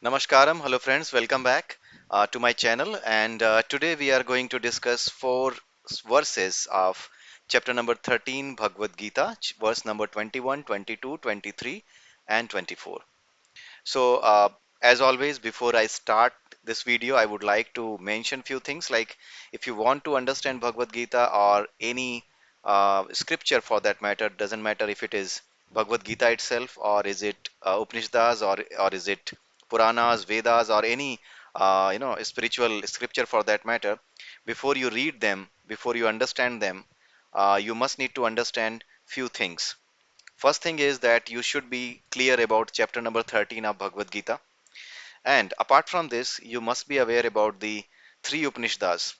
Namaskaram, hello friends, welcome back to my channel. And today we are going to discuss four verses of chapter number 13 Bhagavad Gita, verse number 21, 22, 23, and 24. So, as always, before I start this video, I would like to mention few things like if you want to understand Bhagavad Gita or any scripture for that matter, doesn't matter if it is Bhagavad Gita itself or is it Upanishads or is it Puranas, Vedas or any spiritual scripture for that matter. Before you read them, before you understand them, you must need to understand few things. First thing is that you should be clear about chapter number 13 of Bhagavad Gita. And apart from this, you must be aware about the three Upanishads.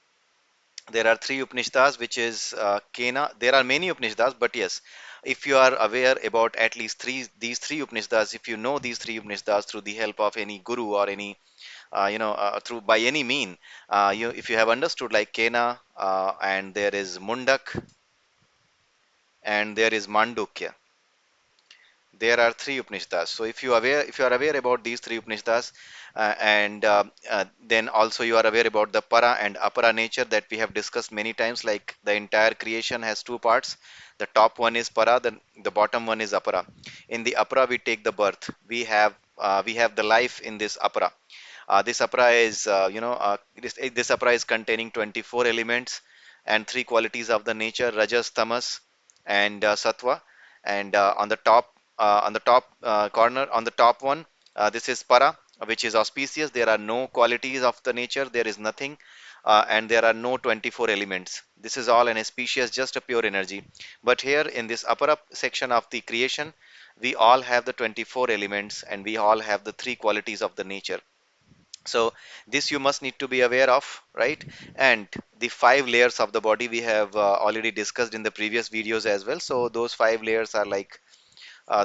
There are three Upanishads, which is Kena. There are many Upanishads, but yes, if you are aware about at least these three Upanishads, if you know these three Upanishads through the help of any guru or any, through by any mean, if you have understood like Kena, and there is Mundak, and there is Mandukya. There are three Upanishads. So if you are aware about these three Upanishads, and then also you are aware about the para and apara nature that we have discussed many times. Like the entire creation has two parts. The top one is para, the bottom one is apara. In the apara, we take the birth. We have the life in this apara. This apara is this apara is containing 24 elements and three qualities of the nature: rajas, tamas, and sattva. And on the top corner, on the top one, this is para, which is auspicious. There are no qualities of the nature. There is nothing, and there are no 24 elements. This is all an auspicious, just a pure energy. But here in this upper section of the creation, we all have the 24 elements, and we all have the three qualities of the nature. So this you must need to be aware of, right? And the five layers of the body we have already discussed in the previous videos as well. So those five layers are like,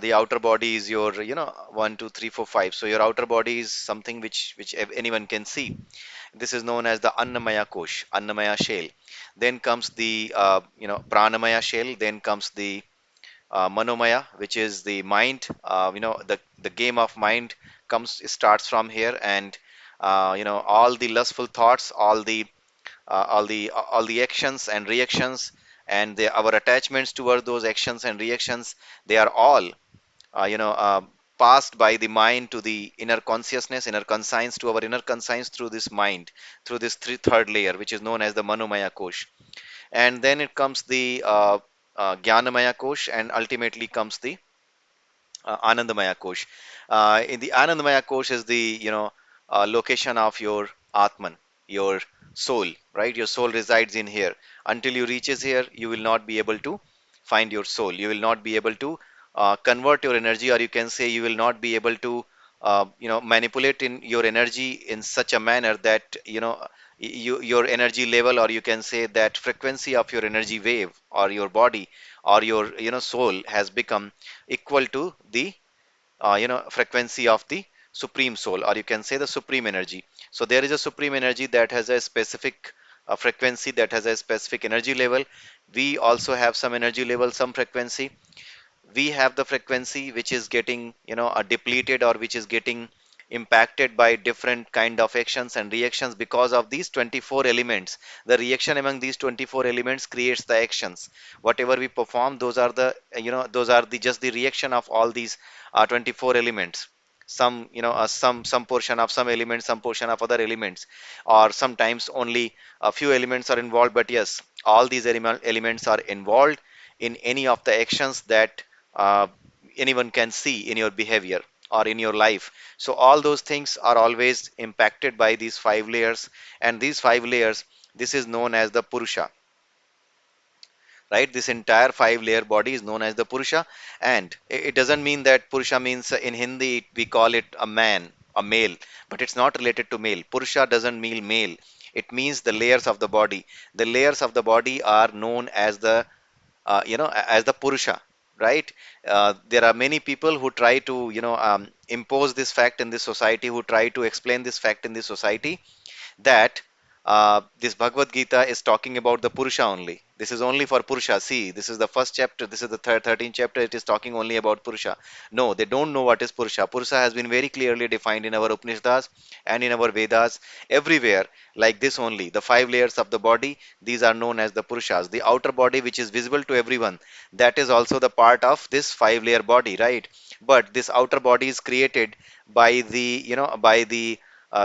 the outer body is your, one, two, three, four, five. So your outer body is something which anyone can see. This is known as the Annamaya Kosh, Annamaya shell. Then comes the Pranamaya shell. Then comes the Manomaya, which is the mind. The game of mind starts from here. And all the lustful thoughts, all the actions and reactions, and our attachments toward those actions and reactions, they are all uh, you know uh, passed by the mind to the inner consciousness, inner conscience, to our inner conscience through this mind, through this third layer, which is known as the Manomaya Kosh. And then it comes the Jnanamaya Kosh, and ultimately comes the Anandamaya Kosh. In the Anandamaya Kosh is the location of your Atman, your soul, right? Your soul resides in here. Until you reaches here, you will not be able to find your soul. You will not be able to convert your energy, or you can say you will not be able to manipulate in your energy in such a manner that your energy level, or you can say that frequency of your energy wave, or your body, or your soul has become equal to the frequency of the supreme soul, or you can say the supreme energy. So there is a supreme energy that has a specific frequency, that has a specific energy level. We also have some energy level, some frequency. We have the frequency which is getting depleted, or which is getting impacted by different kind of actions and reactions because of these 24 elements. The reaction among these 24 elements creates the actions. Whatever we perform, those are the those are the just the reaction of all these 24 elements. Some portion of some elements, some portion of other elements, or sometimes only a few elements are involved. But yes, all these elements are involved in any of the actions that uh, anyone can see in your behavior or in your life. So all those things are always impacted by these five layers. And these five layers, this is known as the Purusha, right? This entire five layer body is known as the Purusha. And it doesn't mean that Purusha means, in Hindi we call it a man, a male, but it's not related to male. Purusha doesn't mean male. It means the layers of the body. The layers of the body are known as the as the Purusha, right? There are many people who try to impose this fact in this society, who try to explain this fact in this society, that this Bhagavad Gita is talking about the Purusha only. This is only for Purusha. See, this is the first chapter. This is the 13th chapter. It is talking only about Purusha. No, they don't know what is Purusha. Purusha has been very clearly defined in our Upanishads and in our Vedas, everywhere, like this only. The five layers of the body, these are known as the Purushas. The outer body, which is visible to everyone, that is also the part of this five-layer body, right? But this outer body is created by the, by the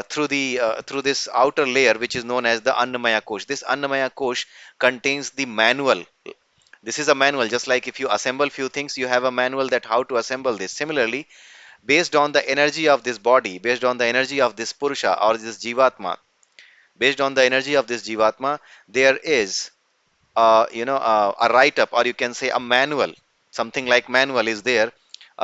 through this outer layer, which is known as the Annamaya Kosh. This Annamaya Kosh contains the manual. This is a manual. Just like if you assemble few things, you have a manual that how to assemble this. Similarly, based on the energy of this body, based on the energy of this Purusha or this Jivatma, based on the energy of this Jivatma, there is a write up, or you can say a manual, something like manual is there,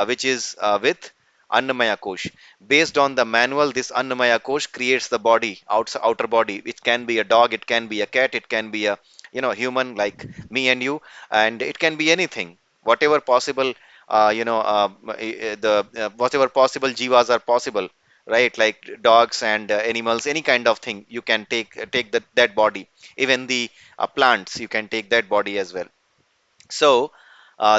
which is with Annamaya Kosh. Based on the manual, this Annamaya Kosh creates the body, outer body. It can be a dog, it can be a cat, it can be a human like me and you, and it can be anything, whatever possible. The whatever possible jivas are possible, right? Like dogs and animals, any kind of thing you can take that body. Even the plants, you can take that body as well. So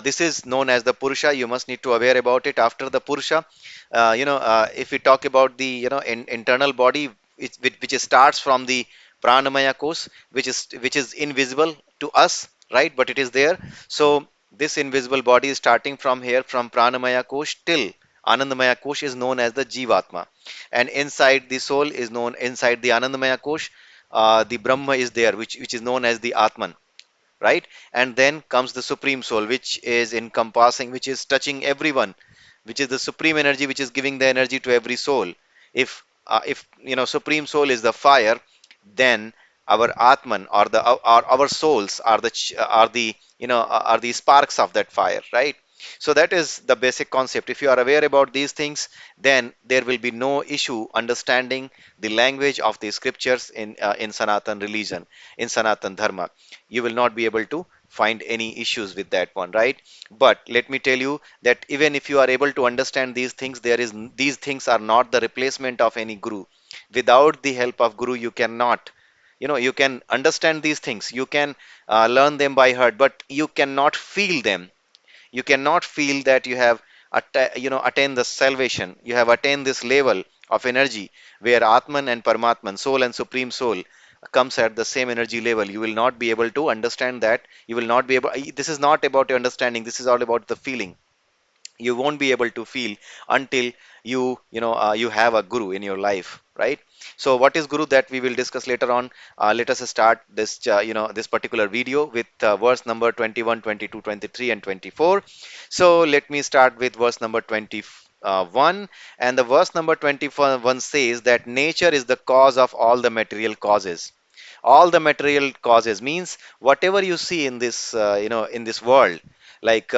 this is known as the Purusha. You must need to aware about it. After the Purusha, if we talk about the internal body, which starts from the Pranamaya Kosh, which is invisible to us, right? But it is there. So this invisible body is starting from here, from Pranamaya Kosh till Anandamaya Kosh, is known as the Jivatma, and inside the soul is known, inside the Anandamaya Kosh, the Brahma is there, which is known as the Atman, right? And then comes the supreme soul, which is encompassing, which is touching everyone, which is the supreme energy, which is giving the energy to every soul. If supreme soul is the fire, then our atman, or our souls are the sparks of that fire, right? So that is the basic concept. If you are aware about these things, then there will be no issue understanding the language of the scriptures in Sanatan religion, in Sanatan dharma. You will not be able to find any issues with that one, right? But let me tell you that even if you are able to understand these things, these things are not the replacement of any guru. Without the help of guru, you cannot, you can understand these things, you can learn them by heart, but you cannot feel them. You cannot feel that you have attained the salvation, you have attained this level of energy where Atman and Paramatman, soul and supreme soul, comes at the same energy level. You will not be able to understand that. You will not be able, this is not about your understanding, this is all about the feeling. You won't be able to feel until you have a guru in your life, right? So what is guru, that we will discuss later on. Let us start this particular video with verse number 21, 22, 23, and 24. So let me start with verse number 21. And the verse number 21 says that nature is the cause of all the material causes. All the material causes means whatever you see in this in this world, like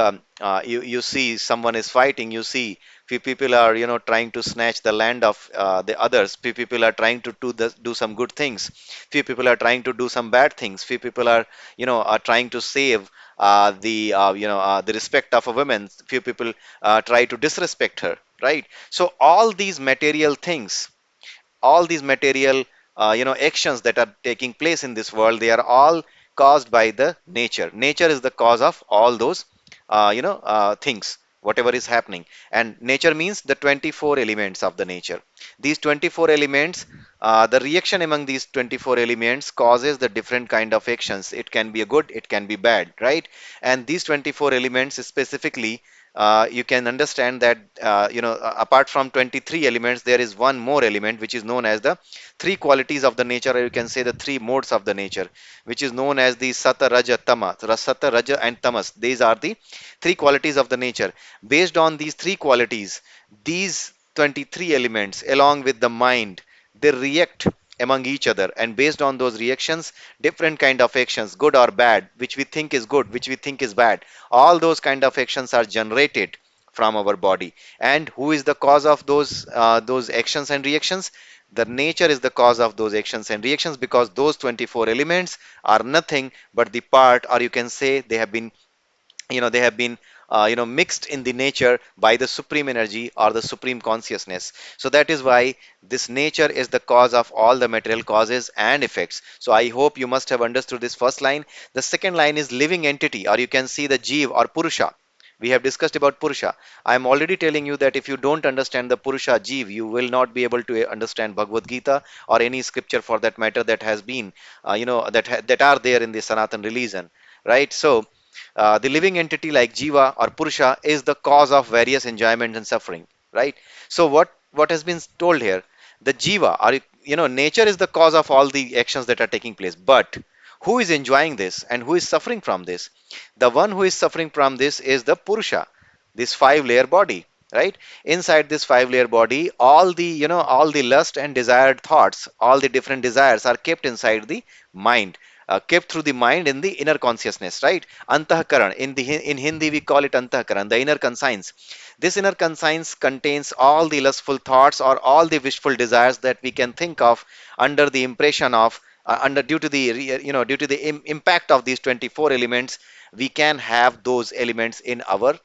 you see someone is fighting, you see few people are trying to snatch the land of the others, few people are trying to do some good things, few people are trying to do some bad things, few people are trying to save the respect of a woman, few people try to disrespect her, right? So all these material actions that are taking place in this world, they are all caused by the nature is the cause of all those things, whatever is happening. And nature means the 24 elements of the nature. These 24 elements, the reaction among these 24 elements causes the different kind of actions. It can be a good, it can be bad, right? And these 24 elements specifically, you can understand that apart from 23 elements, there is one more element which is known as the three qualities of the nature, or you can say the three modes of the nature, which is known as the Sata, Raja, Tama. Sata, Raja, and Tamas. These are the three qualities of the nature. Based on these three qualities, these 23 elements, along with the mind, they react among each other, and based on those reactions, different kind of actions, good or bad, which we think is good, which we think is bad, all those kind of actions are generated from our body. And who is the cause of those actions and reactions? The nature is the cause of those actions and reactions, because those 24 elements are nothing but the part, or you can say they have been mixed in the nature by the supreme energy or the supreme consciousness. So that is why this nature is the cause of all the material causes and effects. So I hope you must have understood this first line. The second line is living entity, or you can see the Jeev or Purusha. We have discussed about Purusha. I am already telling you that if you don't understand the Purusha Jeev, you will not be able to understand Bhagavad Gita or any scripture for that matter that has been, that are there in the Sanatan religion, right? So, the living entity like Jiva or Purusha is the cause of various enjoyment and suffering, right? So, what has been told here? The Jiva, or nature is the cause of all the actions that are taking place, but who is enjoying this and who is suffering from this? The one who is suffering from this is the Purusha, this five-layer body, right? Inside this five-layer body, all the lust and desired thoughts, all the different desires are kept inside the mind, kept through the mind in the inner consciousness, right? Antahkaran. In Hindi we call it Antahkaran, the inner conscience. This inner conscience contains all the lustful thoughts or all the wishful desires that we can think of under the impression of under due to the due to the impact of these 24 elements. We can have those elements in our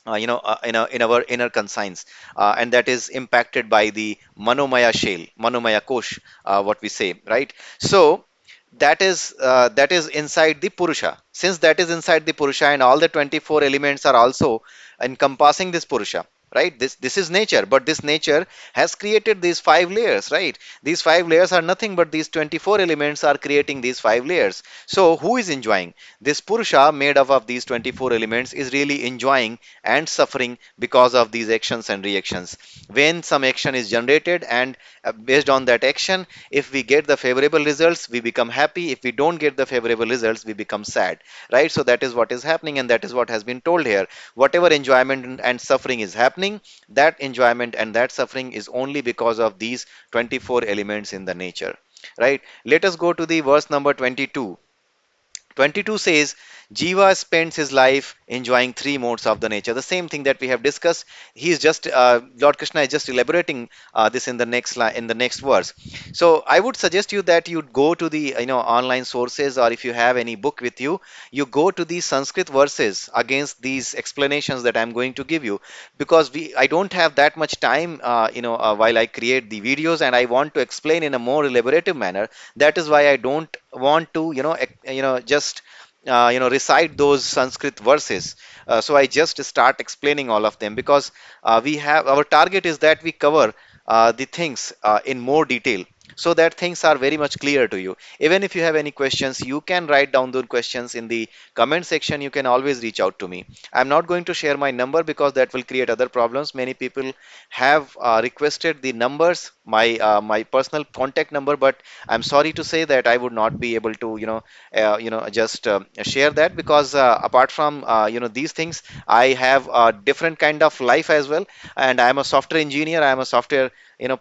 in our inner conscience, and that is impacted by the manomaya shell, manomaya kosh, what we say, right? So that is inside the purusha. Since that is inside the purusha and all the 24 elements are also encompassing this purusha, right? This is nature, but this nature has created these five layers, right? These five layers are nothing but these 24 elements are creating these five layers. So who is enjoying? This purusha made up of these 24 elements is really enjoying and suffering because of these actions and reactions. When some action is generated, and based on that action, if we get the favorable results, we become happy. If we don't get the favorable results, we become sad, right? So that is what is happening, and that is what has been told here. Whatever enjoyment and suffering is happening, that enjoyment and that suffering is only because of these 24 elements in the nature, right? Let us go to the verse number 22. 22 says, Jiva spends his life enjoying three modes of the nature. The same thing that we have discussed. He is just Lord Krishna is just elaborating this in the next in the next verse. So I would suggest you that you go to the online sources, or if you have any book with you, you go to the Sanskrit verses against these explanations that I'm going to give you, because we I don't have that much time while I create the videos, and I want to explain in a more elaborative manner. That is why I don't want to just recite those Sanskrit verses. So I just start explaining all of them, because we have our target is that we cover the things in more detail, so that things are very much clear to you. Even if you have any questions, you can write down those questions in the comment section. You can always reach out to me. I'm not going to share my number because that will create other problems. Many people have requested the numbers, my personal contact number, but I'm sorry to say that I would not be able to just share that, because apart from these things, I have a different kind of life as well, and I am a software engineer. I am a software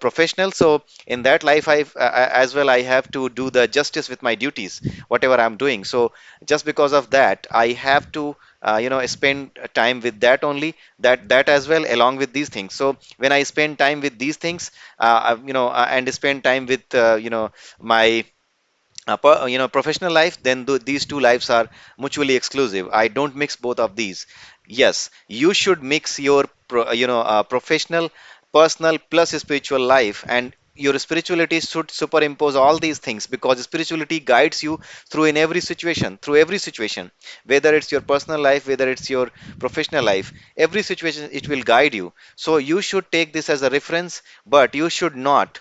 professional. So in that life, as well, I have to do the justice with my duties, whatever I'm doing. So just because of that, I have to spend time with that only, that as well, along with these things. So when I spend time with these things, and spend time with my professional life, then these two lives are mutually exclusive. I don't mix both of these. Yes, you should mix your professional, personal plus spiritual life, and your spirituality should superimpose all these things, because spirituality guides you through every situation, whether it's your personal life, whether it's your professional life, every situation it will guide you. So you should take this as a reference, but you should not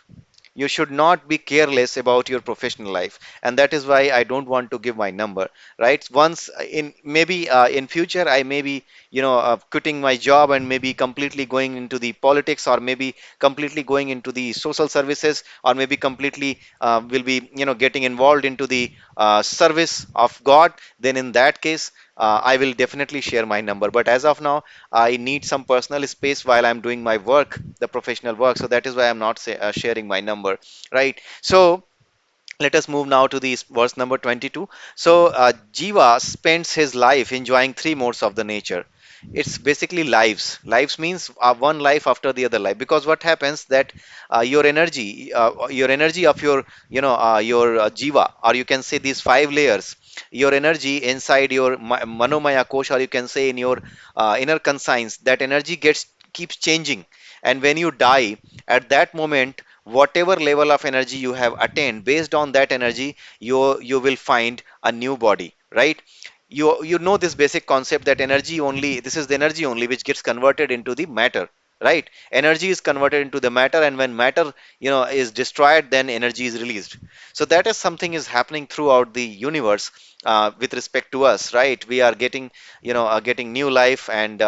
be careless about your professional life, and that is why I don't want to give my number, right? Once in maybe in future, I may be quitting my job and maybe completely going into the politics, or maybe completely going into the social services, or maybe completely will be getting involved into the service of God. Then in that case, I will definitely share my number, but as of now, I need some personal space while I'm doing my work, the professional work. So that is why I'm not sharing my number, right? So let us move now to the verse number 22. So Jiva spends his life enjoying three modes of the nature. It's basically lives. Lives means one life after the other life. Because what happens that your energy of your Jiva, or you can say these five layers. your energy inside your manomaya kosh, or you can say in your inner conscience, that energy gets keeps changing. And when you die, at that moment, whatever level of energy you have attained, based on that energy, you will find a new body, right? You know this basic concept that energy only, this is the energy only which gets converted into the matter, right? Energy is converted into the matter, and when matter, is destroyed, then energy is released. So that is something is happening throughout the universe, with respect to us, right? We are getting, getting new life, and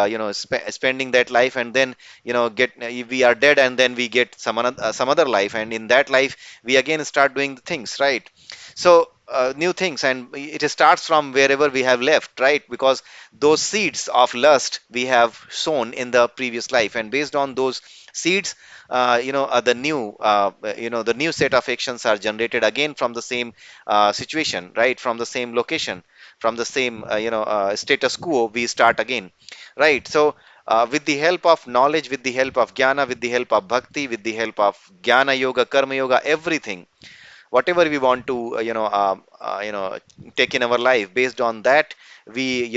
spending that life, and then, get we are dead, and then we get some other life, and in that life we again start doing the things, right? So new things, and it starts from wherever we have left, right? Because those seeds of lust we have sown in the previous life, and based on those seeds, the new set of actions are generated again from the same situation, right? From the same location, from the same status quo, we start again, right? So with the help of knowledge, with the help of jnana, with the help of bhakti, with the help of jnana yoga, karma yoga, everything, whatever we want to take in our life, based on that, we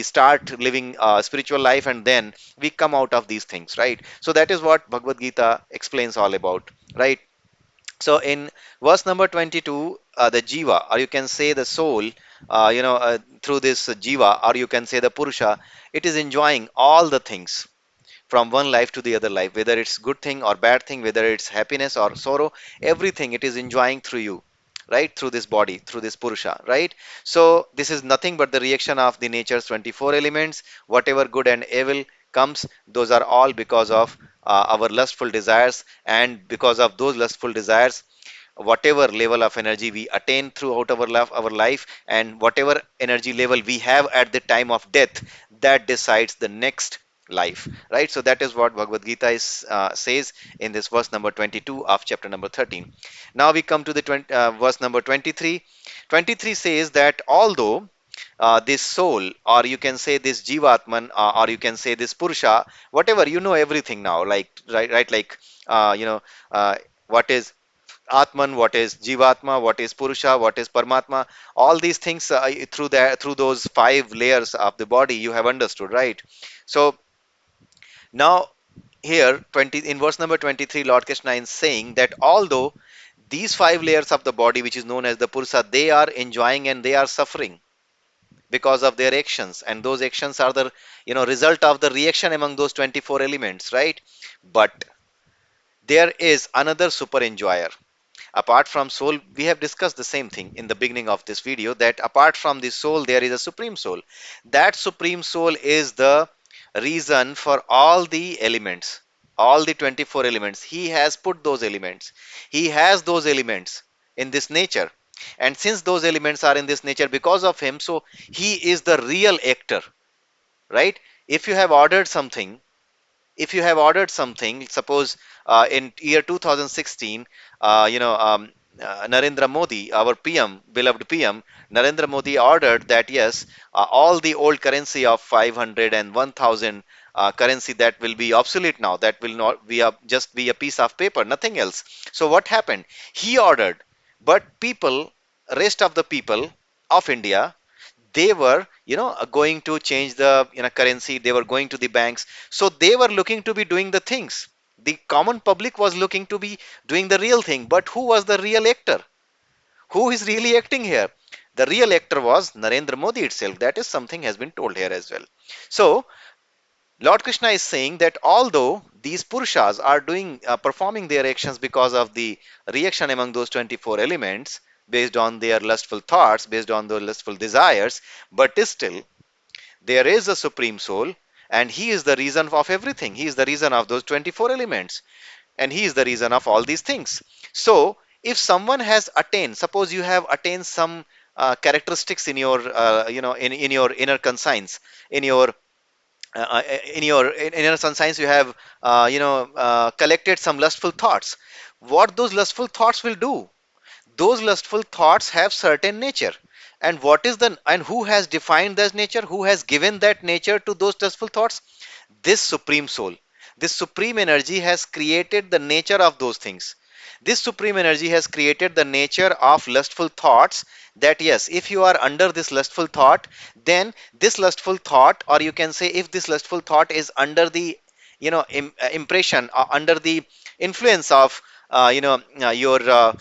start living a spiritual life, and then we come out of these things, right? So that is what Bhagavad Gita explains all about, right? So in verse number 22, the jiva, or you can say the soul, through this jiva, or you can say the purusha, it is enjoying all the things from one life to the other life, whether it's good thing or bad thing, whether it's happiness or sorrow, everything it is enjoying through you, right? Through this body, through this purusha, right? So this is nothing but the reaction of the nature's 24 elements. Whatever good and evil comes, those are all because of our lustful desires, and because of those lustful desires, whatever level of energy we attain throughout our life, and whatever energy level we have at the time of death, that decides the next life, right? So that is what Bhagavad Gita says in this verse number 22 of chapter number 13. Now we come to the verse number 23. 23 says that although this soul, or you can say this jivatman, or you can say this purusha, whatever, everything now, like, right, like, uh, you know uh, what is Atman, what is Jivatma, what is Purusha, what is Paramatma, all these things, through those five layers of the body, you have understood, right? So now here 20, in verse number 23, Lord Krishna is saying that although these five layers of the body, which is known as the Purusha, they are enjoying and they are suffering because of their actions, and those actions are the result of the reaction among those 24 elements, right? But there is another super enjoyer. Apart from soul, we have discussed the same thing in the beginning of this video, that apart from the soul, there is a supreme soul. That supreme soul is the reason for all the elements, all the 24 elements. He has put those elements. He has those elements in this nature. And since those elements are in this nature because of him, so he is the real actor, right? If you have ordered something, suppose in year 2016, Narendra Modi, our PM, beloved PM, Narendra Modi ordered that yes, all the old currency of 500 and 1000 currency, that will be obsolete now. That will not be just be a piece of paper, nothing else. So what happened? He ordered, but people, rest of the people of India, they were going to change the currency, they were going to the banks, so they were looking to be doing the things. The common public was looking to be doing the real thing, but who was the real actor? Who is really acting here? The real actor was Narendra Modi itself. That is something has been told here as well. So Lord Krishna is saying that although these purushas are doing performing their actions because of the reaction among those 24 elements, based on their lustful thoughts, based on their lustful desires, but still there is a supreme soul, and he is the reason of everything. He is the reason of those 24 elements, and he is the reason of all these things. So if someone has attained, suppose you have attained some characteristics in your in your inner conscience, in your in inner conscience, you have collected some lustful thoughts. What those lustful thoughts will do, those lustful thoughts have certain nature. And what is the, and who has defined that nature, who has given that nature to those lustful thoughts? This supreme soul, this supreme energy has created the nature of those things. This supreme energy has created the nature of lustful thoughts, that yes, if you are under this lustful thought, then this lustful thought, or you can say if this lustful thought is under the impression, under the influence of Sata,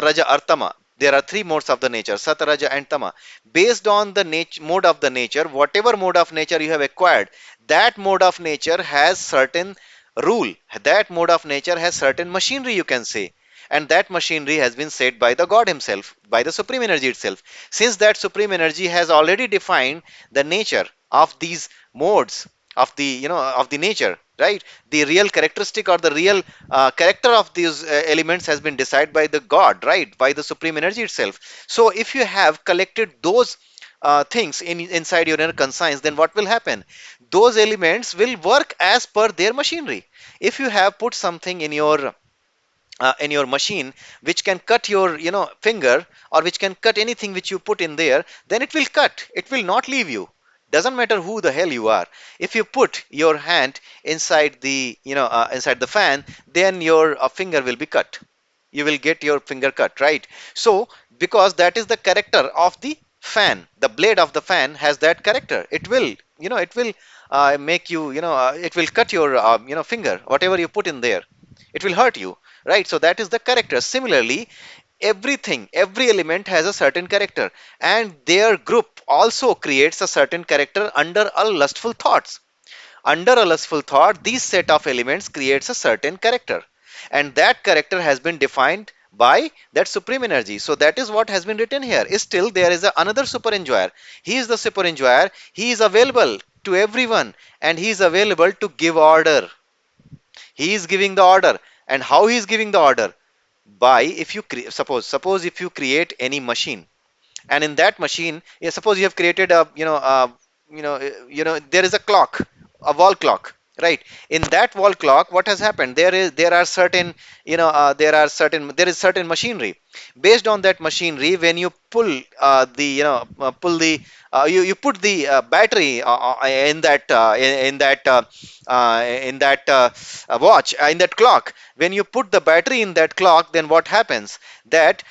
Raja, or Tama. There are three modes of the nature, Sata, Raja, and Tama. Based on the mode of the nature, whatever mode of nature you have acquired, that mode of nature has certain rule. That mode of nature has certain machinery, you can say. And that machinery has been set by the God himself, by the supreme energy itself. Since that supreme energy has already defined the nature of these modes of the of the nature, right? The real characteristic, or the real character of these elements has been decided by the God, right? By the supreme energy itself. So if you have collected those things inside your inner conscience, then what will happen? Those elements will work as per their machinery. If you have put something in your machine which can cut your finger, or which can cut anything which you put in there, then it will cut, it will not leave you. Doesn't matter who the hell you are. If you put your hand inside the inside the fan, then your finger will be cut. You will get your finger cut, right? So because that is the character of the fan, the blade of the fan has that character. It will it will make you it will cut your finger, whatever you put in there. It will hurt you, right? So that is the character. Similarly, every element has a certain character, and their group also creates a certain character under a lustful thoughts. Under a lustful thought, these set of elements creates a certain character, and that character has been defined by that supreme energy. So that is what has been written here. Still, there is another super enjoyer. He is the super enjoyer. He is available to everyone, and he is available to give order. He is giving the order. And how he is giving the order? By, if you suppose if you create any machine, and in that machine, yeah, suppose you have created a there is a clock, a wall clock, right? In that wall clock, what has happened? There are certain there is certain machinery. Based on that machinery, when you pull the pull the you put the battery in that watch, in that clock. When you put the battery in that clock, then what happens? That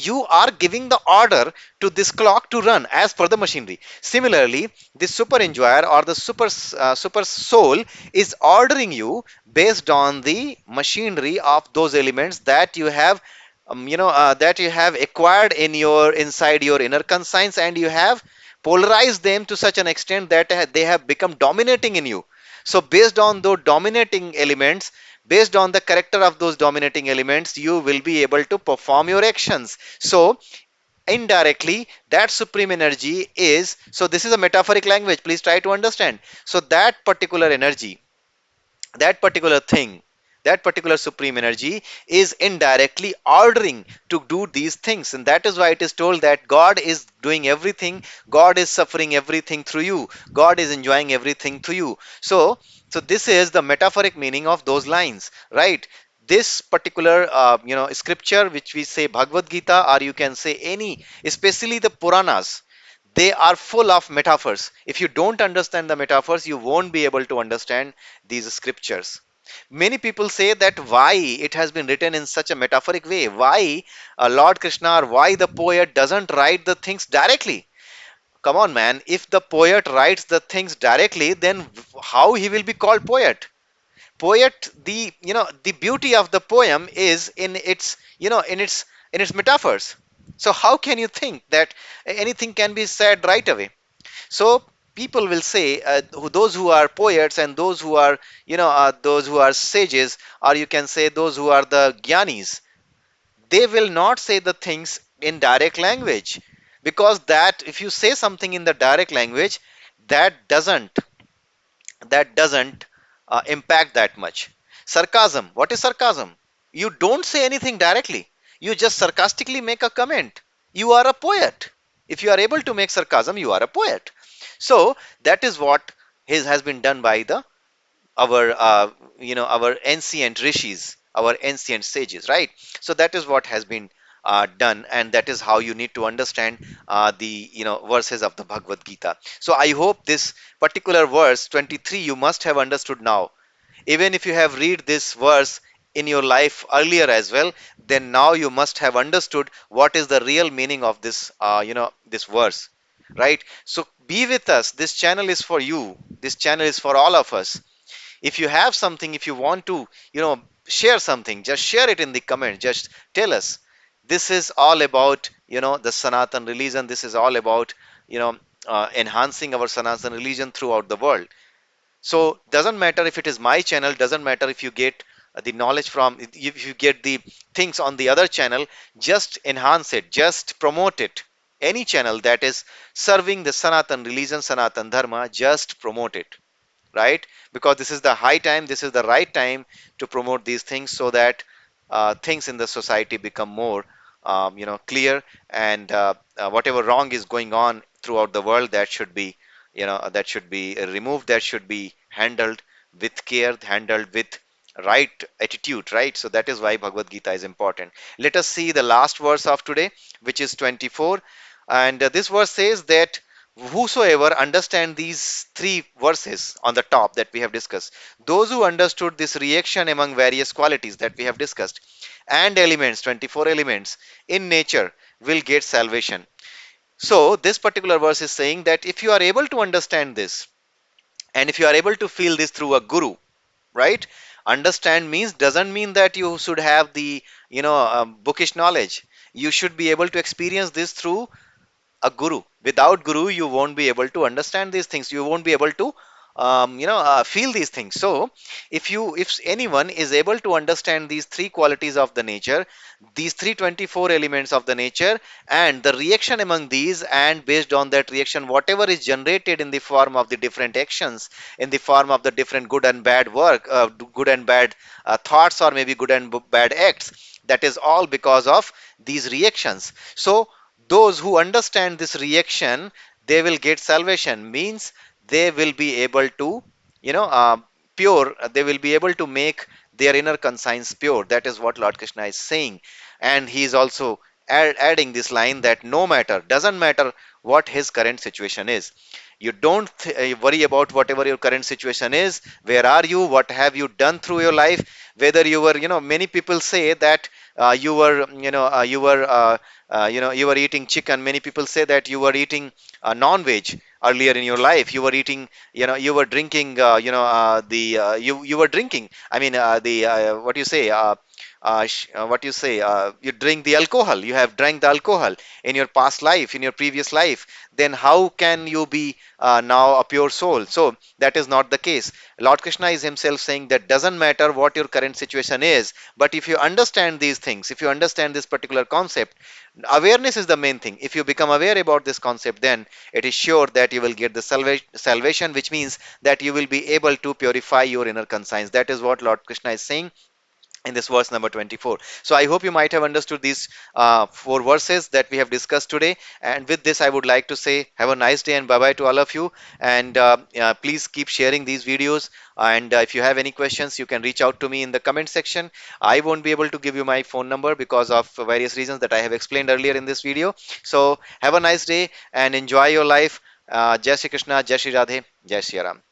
you are giving the order to this clock to run as per the machinery. Similarly, the super enjoyer, or the super soul, is ordering you based on the machinery of those elements that you have that you have acquired in your inside your inner conscience, and you have polarized them to such an extent that they have become dominating in you. So based on those dominating elements, based on the character of those dominating elements, you will be able to perform your actions. So indirectly, that supreme energy is, so this is a metaphoric language, please try to understand. So that particular energy, that particular thing, that particular supreme energy is indirectly ordering to do these things. And that is why it is told that God is doing everything, God is suffering everything through you, God is enjoying everything through you. So this is the metaphoric meaning of those lines, right? This particular scripture, which we say Bhagavad Gita, or you can say any, especially the Puranas, they are full of metaphors. If you don't understand the metaphors, you won't be able to understand these scriptures. Many people say that why it has been written in such a metaphoric way, why Lord Krishna, or why the poet doesn't write the things directly. Come on, man, if the poet writes the things directly, then how he will be called poet? Poet, the beauty of the poem is in its in its metaphors. So how can you think that anything can be said right away? So people will say, those who are poets, and those who are those who are sages, or you can say those who are the gyanis, they will not say the things in direct language, because that if you say something in the direct language, that doesn't impact that much. Sarcasm. What is sarcasm? You don't say anything directly. You just sarcastically make a comment. You are a poet. If you are able to make sarcasm, you are a poet. So that is what has been done by the our our ancient rishis, our ancient sages, right? So that is what has been done, and that is how you need to understand the verses of the Bhagavad Gita. So I hope this particular verse 23 you must have understood now. Even if you have read this verse in your life earlier as well, then now you must have understood what is the real meaning of this, this verse, right? So be with us. This channel is for you. This channel is for all of us. If you have something, if you want to, share something, just share it in the comment. Just tell us. This is all about, the Sanatan religion. This is all about, enhancing our Sanatan religion throughout the world. So doesn't matter if it is my channel, doesn't matter if you get the knowledge from, if you get the things on the other channel, just enhance it, just promote it. Any channel that is serving the Sanatan religion, Sanatan Dharma, just promote it, right? Because this is the high time, this is the right time to promote these things, so that things in the society become more clear, and whatever wrong is going on throughout the world, that should be, that should be removed, that should be handled with care, handled with right attitude, right? So that is why Bhagavad Gita is important. Let us see the last verse of today, which is 24. And this verse says that whosoever understand these three verses on the top that we have discussed, those who understood this reaction among various qualities that we have discussed and elements, 24 elements in nature, will get salvation. So this particular verse is saying that if you are able to understand this, and if you are able to feel this through a guru, right? Understand means, doesn't mean that you should have the, bookish knowledge. You should be able to experience this through a guru. Without guru, you won't be able to understand these things. You won't be able to feel these things. So if anyone is able to understand these three qualities of the nature, these 324 elements of the nature, and the reaction among these, and based on that reaction, whatever is generated in the form of the different actions, in the form of the different good and bad work, good and bad thoughts, or maybe good and bad acts, that is all because of these reactions. So those who understand this reaction, they will get salvation. Means they will be able to, you know uh, pure, they will be able to make their inner conscience pure. That is what Lord Krishna is saying. And he is also adding this line, that no matter, doesn't matter what his current situation is, you don't worry about whatever your current situation is. Where are you? What have you done through your life? Whether you were, many people say that you were, you were eating chicken. Many people say that you were eating non-veg earlier in your life. You were eating, you were drinking, the you were drinking, I mean, the what you say what you say, you drink the alcohol, you have drank the alcohol in your past life, in your previous life. Then how can you be now a pure soul? So that is not the case. Lord Krishna is himself saying that doesn't matter what your current situation is, but if you understand these things, if you understand this particular concept, awareness is the main thing. If you become aware about this concept, then it is sure that you will get the salvation, which means that you will be able to purify your inner conscience. That is what Lord Krishna is saying in this verse number 24. So I hope you might have understood these four verses that we have discussed today. And with this, I would like to say have a nice day and bye bye to all of you. And please keep sharing these videos. And if you have any questions, you can reach out to me in the comment section. I won't be able to give you my phone number because of various reasons that I have explained earlier in this video. So have a nice day and enjoy your life. Jai Shri Krishna, Jai Shri Radhe, Jai Shri Ram.